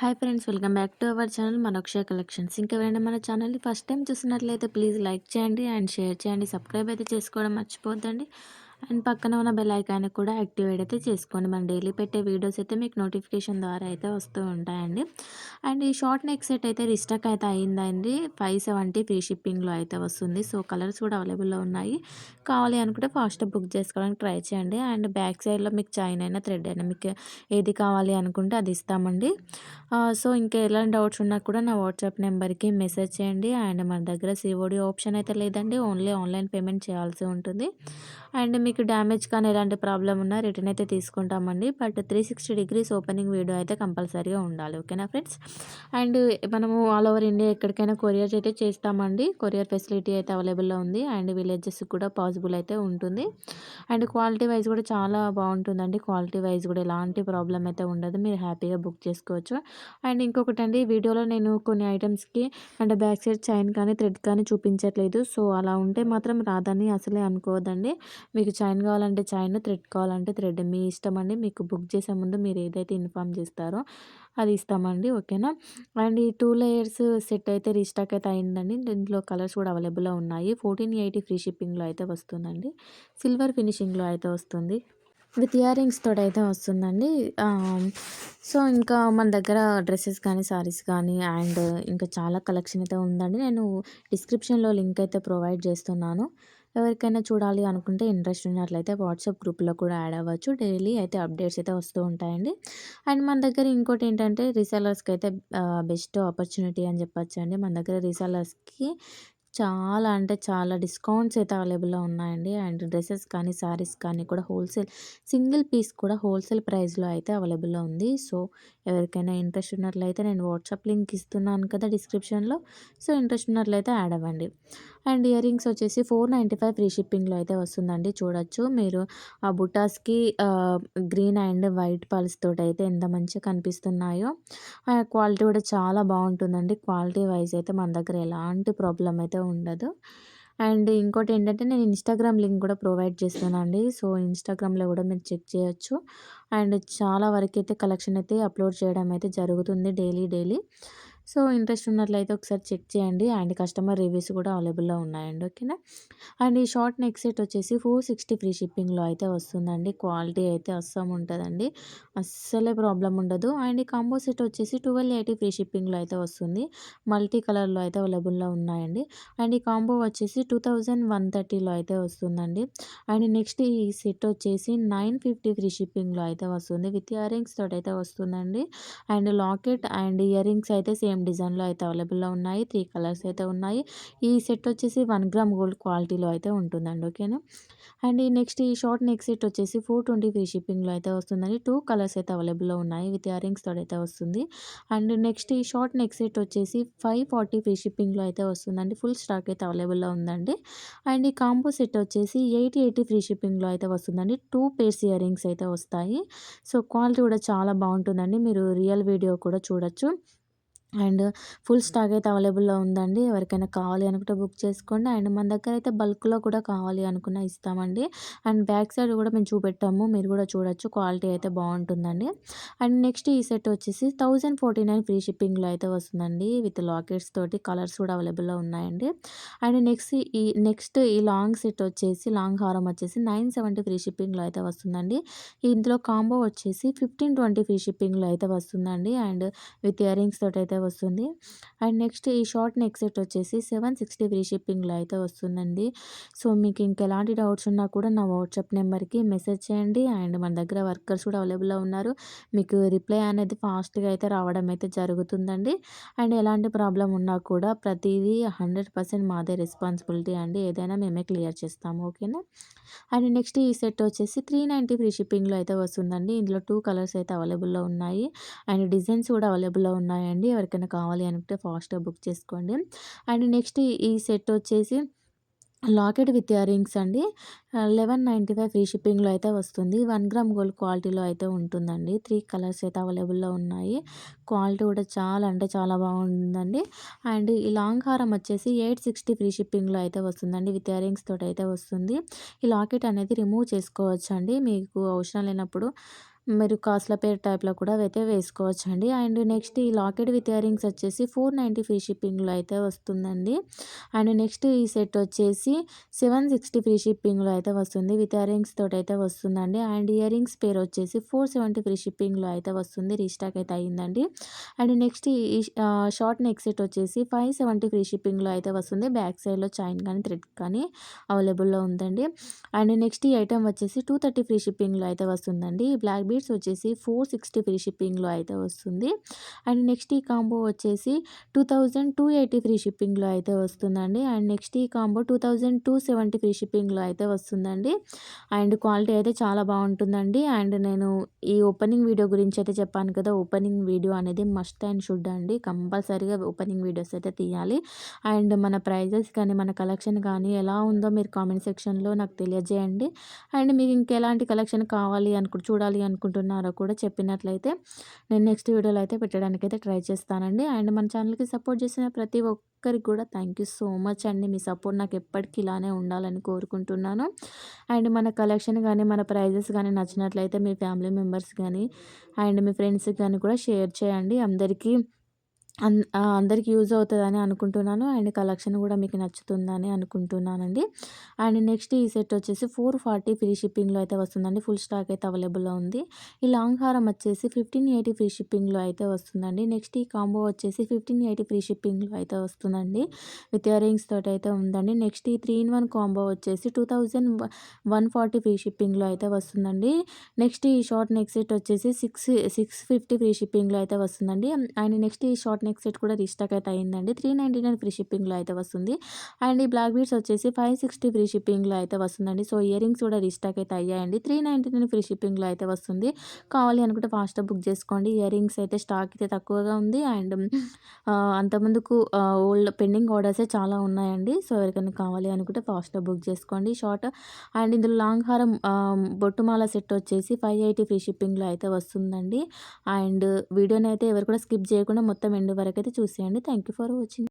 Hi friends, welcome back to our channel Manoksha collections. ఇంకెవరైనా మన ఛానల్ని ఫస్ట్ టైం చూసినట్లయితే ప్లీజ్ లైక్ చేయండి అండ్ షేర్ చేయండి. సబ్స్క్రైబ్ అయితే చేసుకోవడం మర్చిపోద్దండి. అండ్ పక్కన ఉన్న బెల్ ఐకాన్ కూడా యాక్టివేట్ అయితే చేసుకోండి. మనం డైలీ పెట్టే వీడియోస్ అయితే మీకు నోటిఫికేషన్ ద్వారా అయితే వస్తూ ఉంటాయండి. అండ్ ఈ షార్ట్ నెక్ సెట్ అయితే రిస్టాక్ అయితే అయిందండి. 570 ఫ్రీ షిప్పింగ్లో అయితే వస్తుంది. సో కలర్స్ కూడా అవైలబుల్లో ఉన్నాయి. కావాలి అనుకుంటే ఫాస్ట్గా బుక్ చేసుకోవడానికి ట్రై చేయండి. అండ్ బ్యాక్ సైడ్లో మీకు చైన్ అయినా థ్రెడ్ అయినా మీకు ఏది కావాలి అనుకుంటే అది ఇస్తామండి. సో ఇంకా ఎలాంటి డౌట్స్ ఉన్నా కూడా నా వాట్సాప్ నెంబర్కి మెసేజ్ చేయండి. అండ్ మన దగ్గర సిఓడి ఆప్షన్ అయితే లేదండి, ఓన్లీ ఆన్లైన్ పేమెంట్ చేయాల్సి ఉంటుంది. అండ్ మీకు డ్యామేజ్ కానీ ఎలాంటి ప్రాబ్లం ఉన్నా రిటర్న్ అయితే తీసుకుంటామండి. బట్ 360 డిగ్రీస్ ఓపెనింగ్ వీడియో అయితే కంపల్సరీగా ఉండాలి. ఓకేనా ఫ్రెండ్స్? అండ్ మనము ఆల్ ఓవర్ ఇండియా ఎక్కడికైనా కొరియర్ అయితే చేస్తామండి. కొరియర్ ఫెసిలిటీ అయితే అవైలబుల్లో ఉంది. అండ్ విలేజెస్ కూడా పాసిబుల్ అయితే ఉంటుంది. అండ్ క్వాలిటీ వైజ్ కూడా చాలా బాగుంటుందండి. క్వాలిటీ వైజ్ కూడా ఎలాంటి ప్రాబ్లం అయితే ఉండదు. మీరు హ్యాపీగా బుక్ చేసుకోవచ్చు. అండ్ ఇంకొకటండి, వీడియోలో నేను కొన్ని ఐటమ్స్‌కి అంటే బ్యాక్ సైడ్ చైన్ కానీ, థ్రెడ్ కానీ చూపించట్లేదు. సో, అలా ఉంటే మాత్రం రాదని అసలే అనుకోవద్దండి. మీకు చైన్ కావాలంటే చైన్, థ్రెడ్ కావాలంటే థ్రెడ్ మీ ఇష్టం అండి. మీకు బుక్ చేసే ముందు మీరు ఏదైతే ఇన్ఫార్మ్ చేస్తారో అది ఇస్తామండి. ఓకేనా? అండ్ ఈ 2 లేయర్స్ సెట్ అయితే రీస్టాక్ అయితే అయిందండి. దీంట్లో కలర్స్ కూడా అవైలబుల్‌లో ఉన్నాయి. 1480 ఫ్రీ షిప్పింగ్‌లో అయితే వస్తుందండి. సిల్వర్ ఫినిషింగ్‌లో అయితే వస్తుంది. విత్ ఇయర్ రింగ్స్ తోటైతే వస్తుందండి. సో, ఇంకా మన దగ్గర డ్రెసెస్ కానీ, సారీస్ కానీ అండ్ ఇంకా చాలా కలెక్షన్ అయితే ఉందండి. నేను డిస్క్రిప్షన్‌లో లింక్ అయితే ప్రొవైడ్ చేస్తున్నాను. ఎవరికైనా చూడాలి అనుకుంటే ఇంట్రెస్ట్ ఉన్నట్లయితే వాట్సాప్ గ్రూప్‌లో కూడా యాడ్ అవ్వచ్చు. డైలీ అయితే అప్డేట్స్ అయితే వస్తూ ఉంటాయండి. అండ్ మన దగ్గర ఇంకోటేంటంటే రీసెల్లర్స్‌కి అయితే బెస్ట్ ఆపర్చునిటీ అని చెప్పొచ్చండి. మన దగ్గర రీసెల్లర్స్‌కి చాలా అంటే చాలా డిస్కౌంట్స్ అయితే అవైలబుల్‌లో ఉన్నాయండి. అండ్ డ్రెసెస్ కానీ, శారీస్ కానీ కూడా హోల్‌సేల్ సింగిల్ పీస్ కూడా హోల్‌సేల్ ప్రైస్‌లో అయితే అవైలబుల్‌లో ఉంది. సో, ఎవరికైనా ఇంట్రెస్ట్ ఉన్నట్లయితే నేను వాట్సాప్ లింక్ ఇస్తున్నాను కదా డిస్క్రిప్షన్‌లో. సో, ఇంట్రెస్ట్ ఉన్నట్లయితే యాడ్ అవ్వండి. అండ్ ఇయర్ రింగ్స్ వచ్చేసి 495 ఫ్రీ షిప్పింగ్‌లో అయితే వస్తుందండి. చూడొచ్చు మీరు ఆ బుట్టాస్‌కి గ్రీన్ అండ్ వైట్ పర్ల్స్ తోటైతే ఎంత మంచిగా కనిపిస్తున్నాయో. క్వాలిటీ కూడా చాలా బాగుంటుందండి. క్వాలిటీ వైజ్ అయితే మన దగ్గర ఎలాంటి ప్రాబ్లమ్ అయితే ఉండదు. అండ్ ఇంకోటేంటంటే నేను ఇన్‌స్టాగ్రామ్ లింక్ కూడా ప్రొవైడ్ చేస్తున్నానండి. సో, ఇన్‌స్టాగ్రామ్‌లో కూడా మీరు చెక్ చేయొచ్చు. అండ్ చాలా వరకైతే కలెక్షన్ అయితే అప్‌లోడ్ చేయడం అయితే జరుగుతుంది డైలీ. సో, ఇంట్రెస్ట్ ఉన్నట్లయితే ఒకసారి చెక్ చేయండి. అండ్ కస్టమర్ రివ్యూస్ కూడా అవైలబుల్‌లో ఉన్నాయండి. ఓకేనా? అండ్ ఈ షార్ట్ నెక్ సెట్ వచ్చేసి 460 ఫ్రీ షిప్పింగ్‌లో అయితే వస్తుందండి. క్వాలిటీ అయితే అస్సలు ఉంటదండి. అస్సలే ప్రాబ్లమ్ ఉండదు. అండ్ ఈ కాంబో సెట్ వచ్చేసి 1280 ఫ్రీ షిప్పింగ్‌లో అయితే వస్తుంది. మల్టీ కలర్‌లో అయితే అవైలబుల్‌లో ఉన్నాయండి. అండ్ ఈ కాంబో వచ్చేసి 2130లో అయితే వస్తుందండి. అండ్ నెక్స్ట్ ఈ సెట్ వచ్చేసి 950 ఫ్రీ షిప్పింగ్‌లో అయితే వస్తుంది. విత్ ఇయర్ రింగ్స్ తోటైతే వస్తుందండి. And locket and ear rings అయితే సేమ్ డిజైన్‌లో అయితే అవైలబుల్‌లో ఉన్నాయి. 3 కలర్స్ అయితే ఉన్నాయి. ఈ సెట్ వచ్చేసి 1 గ్రామ్ గోల్డ్ క్వాలిటీలో అయితే ఉంటుందండి. ఓకేనా? అండ్ ఈ నెక్స్ట్ ఈ షార్ట్ నెక్ సెట్ వచ్చేసి 420 ఫ్రీ షిప్పింగ్‌లో అయితే వస్తుందండి. 2 కలర్స్ అయితే అవైలబుల్‌లో ఉన్నాయి. విత్ ఇయర్ రింగ్స్ తోడైతే వస్తుంది. అండ్ నెక్స్ట్ ఈ షార్ట్ నెక్ సెట్ వచ్చేసి 540 ఫ్రీ షిప్పింగ్‌లో అయితే వస్తుందండి. ఫుల్ స్టాక్ అయితే అవైలబుల్‌లో ఉందండి. అండ్ ఈ కాంబో సెట్ వచ్చేసి 80 ఫ్రీ షిప్పింగ్‌లో అయితే వస్తుందండి. 2 పేర్స్ ఇయర్ రింగ్స్ అయితే వస్తాయి. సో, క్వాలిటీ కూడా చాలా బాగుంటుందండి. మీరు రియల్ వీడియో కూడా చూడొచ్చు. అండ్ ఫుల్ స్టాక్ అయితే అవైలబుల్‌లో ఉందండి. ఎవరికైనా కావాలి అనుకుంటే బుక్ చేసుకోండి. అండ్ మన దగ్గర అయితే బల్క్‌లో కూడా కావాలి అనుకున్న ఇస్తామండి. అండ్ బ్యాక్ సైడ్ కూడా మేము చూపెట్టాము. మీరు కూడా చూడొచ్చు. క్వాలిటీ అయితే బాగుంటుందండి. అండ్ నెక్స్ట్ ఈ సెట్ వచ్చేసి 1049 ఫ్రీ షిప్పింగ్‌లో అయితే వస్తుందండి. విత్ లాకెట్స్ తోటి కలర్స్ కూడా అవైలబుల్‌లో ఉన్నాయండి. అండ్ నెక్స్ట్ ఈ లాంగ్ సెట్ వచ్చేసి లాంగ్ హారం వచ్చేసి 970 ఫ్రీ షిప్పింగ్‌లో అయితే వస్తుందండి. ఇందులో కాంబో వచ్చేసి 1520 ఫ్రీ షిప్పింగ్‌లో అయితే వస్తుందండి. అండ్ విత్ ఇయర్ రింగ్స్ తోటైతే వస్తుంది. అండ్ నెక్స్ట్ ఈ షార్ట్ నెక్ సెట్ వచ్చేసి 760 ఫ్రీ షిప్పింగ్‌లో అయితే వస్తుందండి. సో, మీకు ఇంకెలాంటి డౌట్స్ ఉన్నా కూడా నా వాట్సాప్ నెంబర్‌కి మెసేజ్ చేయండి. అండ్ మన దగ్గర వర్కర్స్ కూడా అవైలబుల్‌లో ఉన్నారు. మీకు రిప్లై అనేది ఫాస్ట్‌గా అయితే రావడం అయితే జరుగుతుందండి. అండ్ ఎలాంటి ప్రాబ్లమ్ ఉన్నా కూడా ప్రతీదీ 100% మాదే రెస్పాన్సిబిలిటీ అండి. ఏదైనా మేమే క్లియర్ చేస్తాము. ఓకేనా? అండ్ నెక్స్ట్ ఈ సెట్ వచ్చేసి 390 ఫ్రీ షిప్పింగ్‌లో అయితే వస్తుందండి. ఇందులో 2 కలర్స్ అయితే అవైలబుల్‌లో ఉన్నాయి. అండ్ డిజైన్స్ కూడా అవైలబుల్‌లో ఉన్నాయండి. ఎవరికైనా కావాలి అనుకుంటే ఫాస్ట్‌గా బుక్ చేసుకోండి. అండ్ నెక్స్ట్ ఈ సెట్ వచ్చేసి లాకెట్ విత్ ఇయర్ రింగ్స్ అండి. 1195 ఫ్రీ షిప్పింగ్‌లో అయితే వస్తుంది. 1 గ్రామ్ గోల్డ్ క్వాలిటీలో అయితే ఉంటుందండి. 3 కలర్స్ అయితే అవైలబుల్‌లో ఉన్నాయి. క్వాలిటీ కూడా చాలా అంటే చాలా బాగుందండి. అండ్ ఈ లాంగ్ హారం వచ్చేసి 860 ఫ్రీ షిప్పింగ్‌లో అయితే వస్తుందండి. విత్ ఇయర్ రింగ్స్ తోటి అయితే వస్తుంది. ఈ లాకెట్ అనేది రిమూవ్ చేసుకోవచ్చండి. మీకు అవసరం లేనప్పుడు మీరు కాస్ట్‌ల పేరు టైప్‌లో కూడా అయితే వేసుకోవచ్చండి. అండ్ నెక్స్ట్ ఈ లాకెట్ విత్ ఇయర్ రింగ్స్ వచ్చేసి 490 ఫ్రీ షిప్పింగ్‌లో అయితే వస్తుందండి. అండ్ నెక్స్ట్ ఈ సెట్ వచ్చేసి 760 ఫ్రీ షిప్పింగ్‌లో అయితే వస్తుంది. విత్ ఇయర్ రింగ్స్ తోటైతే వస్తుందండి. అండ్ ఇయర్ రింగ్స్ పేరు వచ్చేసి 470 ఫ్రీ షిప్పింగ్‌లో అయితే వస్తుంది. రీస్టాక్ అయితే అయిందండి. అండ్ నెక్స్ట్ ఈ షార్ట్ నెక్ సెట్ వచ్చేసి 570 ఫ్రీ షిప్పింగ్‌లో అయితే వస్తుంది. బ్యాక్ సైడ్‌లో చైన్ కానీ, థ్రెడ్ కానీ అవైలబుల్‌లో ఉందండి. అండ్ నెక్స్ట్ ఈ ఐటెమ్ వచ్చేసి 230 ఫ్రీ షిప్పింగ్‌లో అయితే వస్తుందండి. ఈ బ్లాక్ బీడ్స్ వచ్చేసి 460 ఫ్రీ షిప్పింగ్‌లో అయితే వస్తుంది. అండ్ నెక్స్ట్ ఈ కాంబో వచ్చేసి 2280 ఫ్రీ షిప్పింగ్‌లో అయితే వస్తుందండి. అండ్ నెక్స్ట్ ఈ కాంబో 2270 ఫ్రీ షిప్పింగ్‌లో అయితే వస్తుందండి. అండ్ క్వాలిటీ అయితే చాలా బాగుంటుందండి. అండ్ నేను ఈ ఓపెనింగ్ వీడియో గురించి అయితే చెప్పాను కదా! ఓపెనింగ్ వీడియో అనేది మస్ట్ అండ్ షుడ్ అండి. కంపల్సరీగా ఓపెనింగ్ వీడియోస్ అయితే తీయాలి. అండ్ మన ప్రైజెస్ కానీ, మన కలెక్షన్ కానీ ఎలా ఉందో మీరు కామెంట్ సెక్షన్‌లో నాకు తెలియజేయండి. అండ్ మీకు ఇంకెలాంటి కలెక్షన్ కావాలి చూడాలి అనుకుంటున్నారో కూడా చెప్పినట్లయితే నేను నెక్స్ట్ వీడియోలో అయితే పెట్టడానికైతే ట్రై చేస్తానండి. అండ్ మన ఛానల్‌కి సపోర్ట్ చేసిన ప్రతి ఒక్కరికి కూడా థ్యాంక్ యూ సో మచ్ అండి. మీ సపోర్ట్ నాకు ఎప్పటికి ఇలానే ఉండాలని కోరుకుంటున్నాను. అండ్ మన కలెక్షన్ గానీ, మన ప్రైజెస్ గానీ నచ్చినట్లయితే మీ ఫ్యామిలీ మెంబర్స్ గానీ, అండ్ మీ ఫ్రెండ్స్‌కి గానీ కూడా షేర్ చేయండి. అందరికి యూజ్ అవుతదని అనుకుంటున్నాను. అండ్ కలెక్షన్ గూడా మీకు నచ్చుతుందని అనుకుంటున్నానండి. అండ్ నెక్స్ట్ ఈ సెట్ వచ్చేసి 440 ఫ్రీ షిప్పింగ్‌లో అయితే వస్తుందండి. ఫుల్ స్టాక్ అయితే అవైలబుల్‌లో ఉంది. ఈ లాంగ్ హారం వచ్చేసి 1580 ఫ్రీ షిప్పింగ్‌లో అయితే వస్తుందండి. నెక్స్ట్ ఈ కాంబో వచ్చేసి 1580 ఫ్రీ షిప్పింగ్‌లో అయితే వస్తుందండి. విత్ ఇయర్ రింగ్స్ తోటైతే ఉందండి. నెక్స్ట్ ఈ 3 ఇన్ 1 కాంబో వచ్చేసి 2140 ఫ్రీ షిప్పింగ్‌లో అయితే వస్తుందండి. నెక్స్ట్ ఈ షార్ట్ నెక్ సెట్ వచ్చేసి 650 ఫ్రీ షిప్పింగ్‌లో అయితే వస్తుందండి. అండ్ నెక్స్ట్ ఈ షార్ట్ నెక్ సెట్ కూడా రీస్టాక్ అయితే అయిందండి. 399 ఫ్రీ షిప్పింగ్‌లో అయితే వస్తుంది. అండ్ ఈ బ్లాక్ బీడ్స్ వచ్చేసి 560 ఫ్రీ షిప్పింగ్‌లో అయితే వస్తుందండి. సో, ఇయర్ రింగ్స్ కూడా రీస్టాక్ అయితే అయ్యాయండి. 399 ఫ్రీ షిప్పింగ్‌లో అయితే వస్తుంది. కావాలి అనుకుంటే ఫాస్ట్‌గా బుక్ చేసుకోండి. ఇయర్ రింగ్స్ అయితే స్టాక్ అయితే తక్కువగా ఉంది. అండ్ అంతకుముందుకు ఓల్డ్ పెండింగ్ ఆర్డర్సే చాలా ఉన్నాయండి. సో, ఎవరికైనా కావాలి అనుకుంటే ఫాస్ట్‌గా బుక్ చేసుకోండి. అండ్ ఇందులో లాంగ్ హారం బొట్టుమాల సెట్ వచ్చేసి 580 ఫ్రీ షిప్పింగ్‌లో అయితే వస్తుందండి. అండ్ వీడియోని అయితే ఎవరు కూడా స్కిప్ చేయకుండా మొత్తం ఎండ్ వరకైతే చూసేయండి. Thank you for watching.